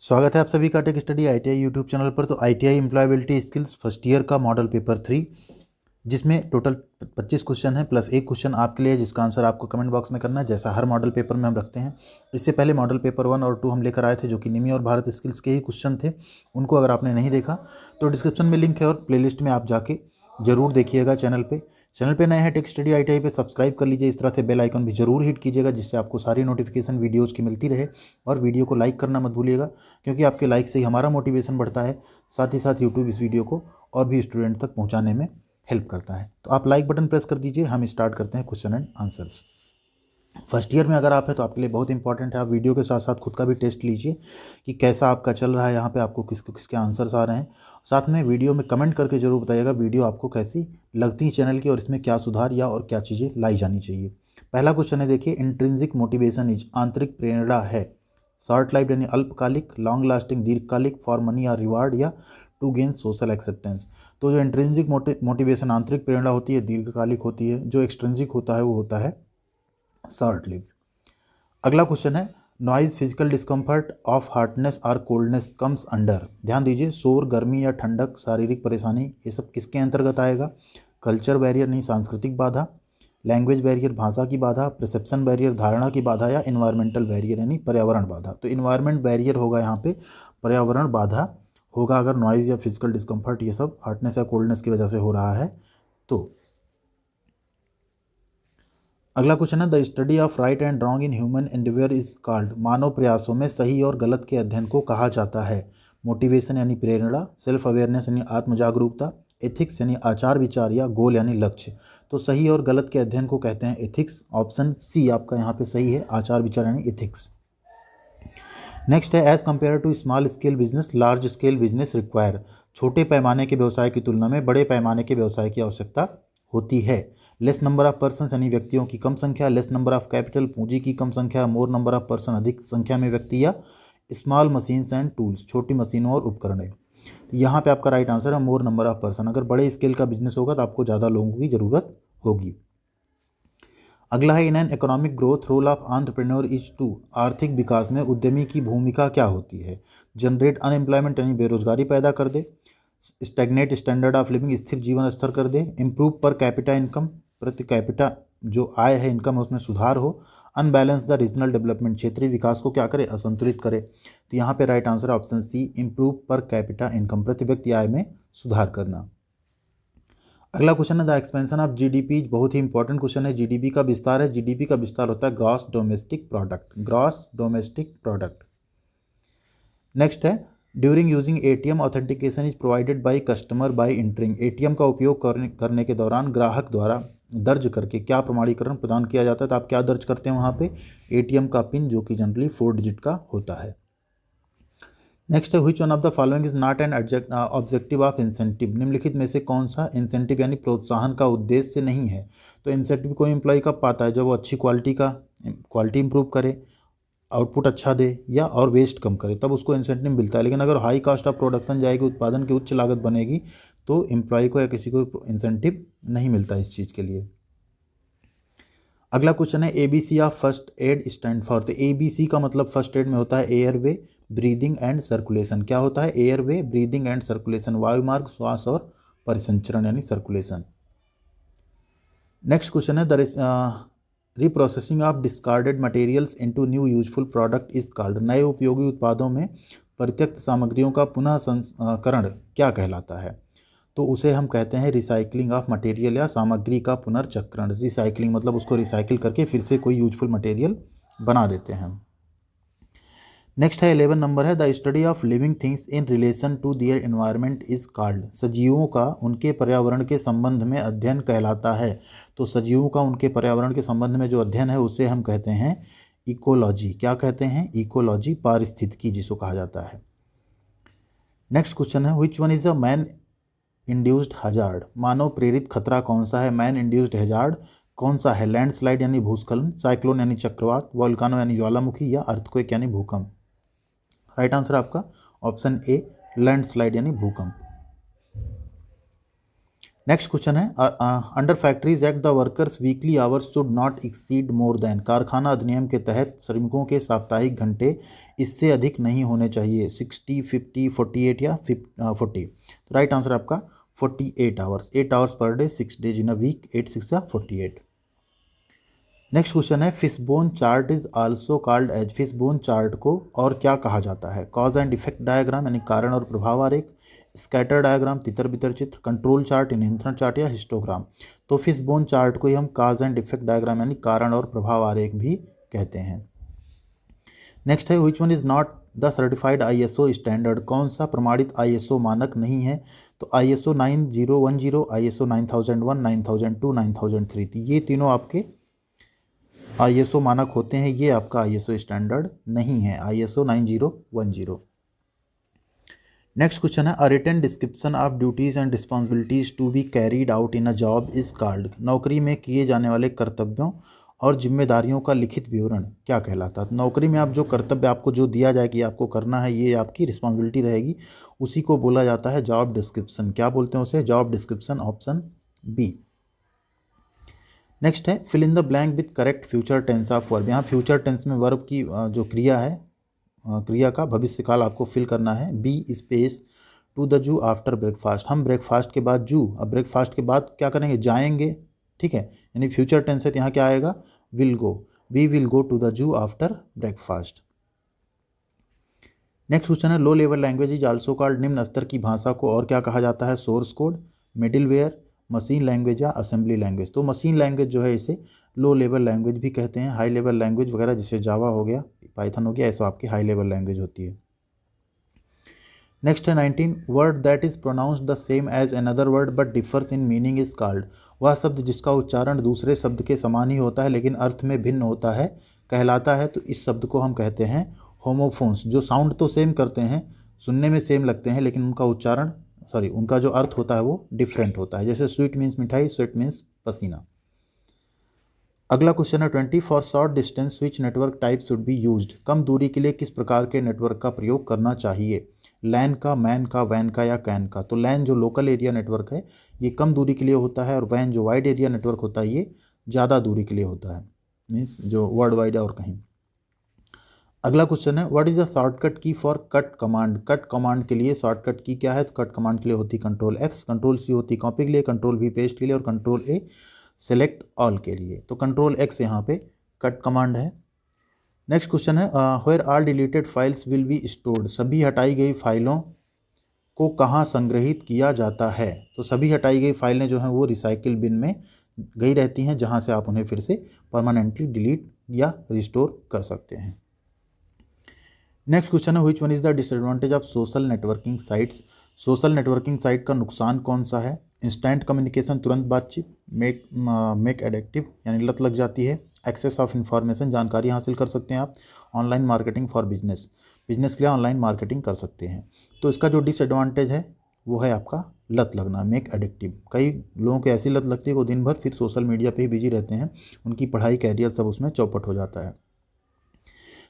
स्वागत है आप सभी का tech study ITI YouTube channel पर। तो ITI employability skills first year का मॉडल पेपर 3, जिसमें टोटल 25 क्वेश्चन है प्लस एक क्वेश्चन आपके लिए, जिसका आंसर आपको कमेंट बॉक्स में करना है, जैसा हर मॉडल पेपर में हम रखते हैं। इससे पहले मॉडल पेपर 1 और 2 हम लेकर आए थे, जो कि निमी और भारत स्किल्स के ही क्वेश्चन थे। उनको अगर आपने नहीं देखा तो डिस्क्रिप्शन में लिंक है और प्लेलिस्ट में आप जाके जरूर देखिएगा। चैनल पे नए हैं टेक स्टडी आईटीआई पे सब्सक्राइब कर लीजिए। इस तरह से बेल आइकन भी जरूर हिट कीजिएगा, जिससे आपको सारी नोटिफिकेशन वीडियोज़ की मिलती रहे। और वीडियो को लाइक करना मत भूलिएगा, क्योंकि आपके लाइक से ही हमारा मोटिवेशन बढ़ता है। साथ ही साथ यूट्यूब इस वीडियो को और भी स्टूडेंट तक पहुँचाने में हेल्प करता है। तो आप लाइक बटन प्रेस कर दीजिए। हम स्टार्ट करते हैं question and answers. First year में अगर आप हैं तो आपके लिए बहुत इंपॉर्टेंट है। आप वीडियो के साथ साथ खुद का भी टेस्ट लीजिए कि कैसा आपका चल रहा है, यहाँ पे आपको किसके आंसर्स आ रहे हैं। साथ में वीडियो में कमेंट करके जरूर बताइएगा वीडियो आपको कैसी लगती है चैनल की, और इसमें क्या सुधार या और क्या चीज़ें लाई जानी चाहिए। पहला क्वेश्चन है, देखिए, इंट्रिंसिक मोटिवेशन इज आंतरिक प्रेरणा है शॉर्ट लाइफ यानी अल्पकालिक, लॉन्ग लास्टिंग दीर्घकालिक, फॉर मनी या रिवार्ड, या टू गेन सोशल एक्सेप्टेंस। तो जो इंट्रिंसिक मोटिवेशन आंतरिक प्रेरणा होती है दीर्घकालिक होती है, जो एक्सट्रिंसिक होता है वो होता है शॉर्ट लिव। अगला क्वेश्चन है, noise physical discomfort of hardness और कोल्डनेस कम्स अंडर। ध्यान दीजिए, शोर, गर्मी या ठंडक, शारीरिक परेशानी, ये सब किसके अंतर्गत आएगा? कल्चर बैरियर नहीं, सांस्कृतिक बाधा, लैंग्वेज बैरियर भाषा की बाधा, परसेप्शन बैरियर धारणा की बाधा, या इन्वायरमेंटल बैरियर यानी पर्यावरण बाधा। तो इन्वायरमेंट बैरियर होगा यहाँ पे, पर्यावरण बाधा होगा अगर नॉइज या फिजिकल डिस्कम्फर्ट ये सब हार्डनेस या कोल्डनेस की वजह से हो रहा है तो। अगला क्वेश्चन है, the study of right and wrong in human endeavour is called. मानव प्रयासों में सही और गलत के अध्ययन को कहा जाता है। मोटिवेशन यानी प्रेरणा, सेल्फ अवेयरनेस यानी आत्म जागरूकता, एथिक्स यानी आचार विचार, या गोल यानी लक्ष्य। तो सही और गलत के अध्ययन को कहते हैं एथिक्स। ऑप्शन सी आपका यहाँ पे सही है, आचार विचार यानी एथिक्स। नेक्स्ट है, as compare to small scale business large scale business require. छोटे पैमाने के व्यवसाय की तुलना में बड़े पैमाने के व्यवसाय की आवश्यकता होती है। लेस नंबर ऑफ पर्सन यानी व्यक्तियों की कम संख्या, लेस नंबर ऑफ कैपिटल पूंजी की कम संख्या, मोर नंबर ऑफ पर्सन अधिक संख्या में व्यक्ति, या स्मॉल मशीन्स एंड टूल्स छोटी मशीनों और उपकरण। तो यहाँ पे आपका राइट आंसर है मोर नंबर ऑफ पर्सन। अगर बड़े स्केल का बिजनेस होगा तो आपको ज़्यादा लोगों की ज़रूरत होगी। अगला है, in an economic growth role of entrepreneur is to. आर्थिक विकास में उद्यमी की भूमिका क्या होती है? जनरेट अनएम्प्लॉयमेंट यानी बेरोजगारी पैदा कर दे, स्टैग्नेट स्टैंडर्ड ऑफ लिविंग स्थिर जीवन स्तर कर दे, इम्प्रूव पर कैपिटा इनकम प्रति कैपिटा जो आय है इनकम है उसमें सुधार हो, अनबैलेंस द रीजनल डेवलपमेंट क्षेत्रीय विकास को क्या करे? असंतुलित करे। तो यहाँ पे right answer option C, improve per capita income प्रति व्यक्ति आय में सुधार करना। अगला क्वेश्चन है, द एक्सपेंशन ऑफ जीडीपी। बहुत ही इंपॉर्टेंट क्वेश्चन है। जीडीपी का विस्तार है। जीडीपी का विस्तार होता है gross domestic product, gross domestic product. Next है, during using ATM authentication is provided by customer by entering. ATM का उपयोग करने के दौरान ग्राहक द्वारा दर्ज करके क्या प्रमाणीकरण प्रदान किया जाता है? तो आप क्या दर्ज करते हैं वहाँ पे? एटीएम का पिन, जो कि जनरली 4 डिजिट का होता है। नेक्स्ट है, which one of the following is not an objective of incentive. निम्नलिखित में से कौन सा इंसेंटिव यानी प्रोत्साहन का उद्देश्य नहीं है? तो इंसेंटिव कोई एम्प्लॉय कब पाता है? जब वो अच्छी क्वालिटी इंप्रूव करे, आउटपुट अच्छा दे, या और वेस्ट कम करे, तब उसको इंसेंटिव मिलता है। लेकिन अगर हाई कॉस्ट ऑफ प्रोडक्शन जाएगी, उत्पादन की उच्च लागत बनेगी, तो एम्प्लॉय को या किसी को इंसेंटिव नहीं मिलता इस चीज़ के लिए। अगला क्वेश्चन है, ABC of first aid stand for. तो एबीसी का मतलब फर्स्ट एड में होता है एयरवे, ब्रीदिंग एंड सर्कुलेशन। क्या होता है? एयरवे, ब्रीदिंग एंड सर्कुलेशन, वायुमार्ग, श्वास और परिसंचरण यानी सर्कुलेशन। नेक्स्ट क्वेश्चन है, the reprocessing of discarded materials into new useful product is called. नए उपयोगी उत्पादों में परित्यक्त सामग्रियों का पुनः संस्करण क्या कहलाता है? तो उसे हम कहते हैं रिसाइकलिंग ऑफ मटेरियल, या सामग्री का पुनर्चक्रण। रिसाइकलिंग मतलब उसको रिसाइकिल करके फिर से कोई यूजफुल मटेरियल बना देते हैं। नेक्स्ट है 11 नंबर है, the study of living things in relation to their environment is called. सजीवों का उनके पर्यावरण के संबंध में अध्ययन कहलाता है। तो सजीवों का उनके पर्यावरण के संबंध में जो अध्ययन है उसे हम कहते हैं इकोलॉजी। क्या कहते हैं? इकोलॉजी, पारिस्थितिकी जिसको कहा जाता है। नेक्स्ट क्वेश्चन है, which one is a man induced hazard. मानव प्रेरित खतरा कौन सा है? मैन इंड्यूस्ड हजार्ड कौन सा है? लैंडस्लाइड यानी भूस्खलन, साइक्लोन यानी चक्रवात, वोल्कानो यानी ज्वालामुखी, या अर्थक्वेक यानी भूकंप। राइट आंसर आपका ऑप्शन ए, लैंडस्लाइड यानी भूकंप। नेक्स्ट क्वेश्चन है under factories act the workers weekly hours should not exceed more than, कारखाना अधिनियम के तहत श्रमिकों के साप्ताहिक घंटे इससे अधिक नहीं होने चाहिए 60, 50, 48 या 40। तो राइट आंसर आपका 48 hours, 8 hours per day, 6 days in a week, 8 6 या 48। नेक्स्ट क्वेश्चन है fishbone chart is also called as, fishbone chart को और क्या कहा जाता है? कॉज एंड इफेक्ट डायग्राम यानी कारण और प्रभाव आरेख, स्कैटर डायग्राम तितर बितर चित्र, कंट्रोल चार्ट नियंत्रण चार्ट या हिस्टोग्राम। तो फिशबोन चार्ट को ही हम कॉज एंड इफेक्ट डायग्राम यानी कारण और प्रभाव आरेख भी कहते हैं। नेक्स्ट है which one is not the certified ISO standard, कौन सा प्रमाणित ISO मानक नहीं है? तो ISO 9010, ISO 9001, 9002, 9003, ये तीनों आपके ISO मानक होते हैं, ये आपका ISO स्टैंडर्ड नहीं है, ISO 9010। नेक्स्ट क्वेश्चन है a written description of duties and responsibilities to be carried out in a job is called, नौकरी में किए जाने वाले कर्तव्यों और जिम्मेदारियों का लिखित विवरण क्या कहलाता है? नौकरी में आप जो कर्तव्य आपको जो दिया जाए कि आपको करना है, ये आपकी रिस्पॉन्सिबिलिटी रहेगी, उसी को बोला जाता है जॉब डिस्क्रिप्शन। क्या बोलते हैं उसे? Job description, option B. Next है fill in the blank with correct future tense of verb, यहाँ फ्यूचर टेंस में वर्ब की जो क्रिया है, क्रिया का भविष्य काल आपको फिल करना है। B space to the zoo after breakfast, हम ब्रेकफास्ट के बाद जू, अब ब्रेकफास्ट के बाद क्या करेंगे? जाएंगे, ठीक है, यानी फ्यूचर टेंस है तो यहाँ क्या आएगा? Will go, we will go to the zoo after breakfast. Next question है low level language is also called, निम्न स्तर की भाषा को और क्या कहा जाता है? Source code, middleware, machine language या असेंबली लैंग्वेज। तो मशीन लैंग्वेज जो है इसे लो लेवल लैंग्वेज भी कहते हैं। हाई लेवल लैंग्वेज वगैरह जैसे जावा हो गया, पाइथन हो गया, ऐसा आपकी हाई लेवल लैंग्वेज होती है। नेक्स्ट है 19 word that is pronounced the same as another word but differs in meaning is called, वह शब्द जिसका उच्चारण दूसरे शब्द के समान ही होता है लेकिन अर्थ में भिन्न होता है कहलाता है। तो इस शब्द को हम कहते हैं होमोफोन्स। जो साउंड तो सेम करते हैं, सुनने में सेम लगते हैं, लेकिन उनका उच्चारण उनका जो अर्थ होता है वो डिफरेंट होता है। जैसे स्वीट मीन्स मिठाई, स्वेट मीन्स पसीना। अगला क्वेश्चन है 20 for short distance switch network type should be used, कम दूरी के लिए किस प्रकार के नेटवर्क का प्रयोग करना चाहिए? लैन का, मैन का, वैन का या कैन का? तो लैन जो लोकल एरिया नेटवर्क है ये कम दूरी के लिए होता है, और वैन जो वाइड एरिया नेटवर्क होता है ये ज़्यादा दूरी के लिए होता है, मीन्स जो वर्ल्ड वाइड और कहीं। अगला क्वेश्चन है व्हाट इज अ शॉर्टकट की for cut command, cut command के लिए शॉर्टकट की क्या है? तो कट कमांड के लिए होती कंट्रोल X, कंट्रोल C होती कॉपी के लिए, कंट्रोल V पेस्ट के लिए और कंट्रोल A सेलेक्ट ऑल के लिए। तो कंट्रोल X यहाँ पे कट कमांड है। नेक्स्ट क्वेश्चन है where all deleted files will be stored, सभी हटाई गई फाइलों को कहाँ संग्रहित किया जाता है? तो सभी हटाई गई फाइलें जो हैं वो रिसाइकिल बिन में गई रहती हैं, जहाँ से आप उन्हें फिर से परमानेंटली डिलीट या रिस्टोर कर सकते हैं। नेक्स्ट क्वेश्चन है which one is the disadvantage of social networking sites, social networking site का नुकसान कौन सा है? इंस्टेंट कम्युनिकेशन, तुरंत बातचीत, मेक एडिक्टिव यानी लत लग जाती है, एक्सेस ऑफ इंफॉर्मेशन, जानकारी हासिल कर सकते हैं आप, online marketing for business, business के लिए ऑनलाइन मार्केटिंग कर सकते हैं। तो इसका जो डिसएडवांटेज है वो है आपका लत लगना, मेक एडिक्टिव। कई लोगों को ऐसी लत लगती है वो दिन भर फिर सोशल मीडिया पे ही बिजी रहते हैं, उनकी पढ़ाई, कैरियर सब उसमें चौपट हो जाता है।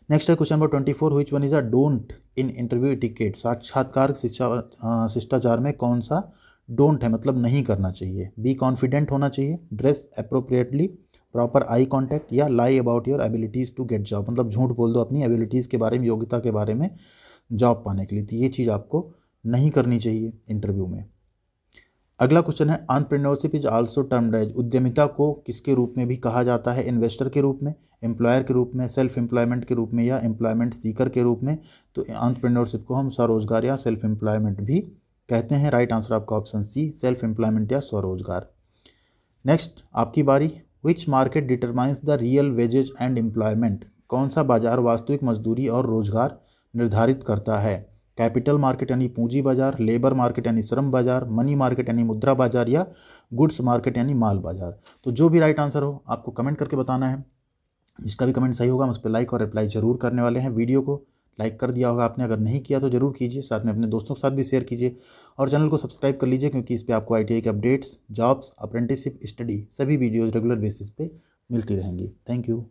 नेक्स्ट है question number 24 which one is a don't in interview etiquette, साक्षात्कार शिष्टाचार में कौन सा डोंट है, मतलब नहीं करना चाहिए? बी कॉन्फिडेंट होना चाहिए, dress appropriately, proper eye contact या lie about your abilities to get job, मतलब झूठ बोल दो अपनी एबिलिटीज़ के बारे में, योग्यता के बारे में जॉब पाने के लिए। तो ये चीज़ आपको नहीं करनी चाहिए इंटरव्यू में। अगला क्वेश्चन है entrepreneurship is also termed as, उद्यमिता को किसके रूप में भी कहा जाता है? इन्वेस्टर के रूप में, एम्प्लॉयर के रूप में, सेल्फ एम्प्लॉयमेंट के रूप में या एम्प्लॉयमेंट सीकर के रूप में? तो एंटरप्रेन्योरशिप को हम स्वरोजगार या सेल्फ एम्प्लॉयमेंट भी कहते हैं। राइट आंसर आपका ऑप्शन सी, सेल्फ एम्प्लॉयमेंट या स्वरोजगार। नेक्स्ट आपकी बारी। Which market determines the real wages and employment, कौन सा बाजार वास्तविक मजदूरी और रोजगार निर्धारित करता है? कैपिटल मार्केट यानी पूंजी बाजार, लेबर मार्केट यानी श्रम बाजार, मनी मार्केट यानी मुद्रा बाजार या गुड्स मार्केट यानी माल बाजार? तो जो भी राइट आंसर हो आपको कमेंट करके बताना है। जिसका भी कमेंट सही होगा हम उस पर लाइक और रिप्लाई जरूर करने वाले हैं। वीडियो को लाइक कर दिया होगा आपने, अगर नहीं किया तो जरूर कीजिए, साथ में अपने दोस्तों के साथ भी शेयर कीजिए और चैनल को सब्सक्राइब कर लीजिए, क्योंकि इस पर आपको ITI के अपडेट्स, जॉब्स, अप्रेंटिसशिप, स्टडी सभी वीडियोज़ रेगुलर बेसिस पे मिलती रहेंगी। Thank you.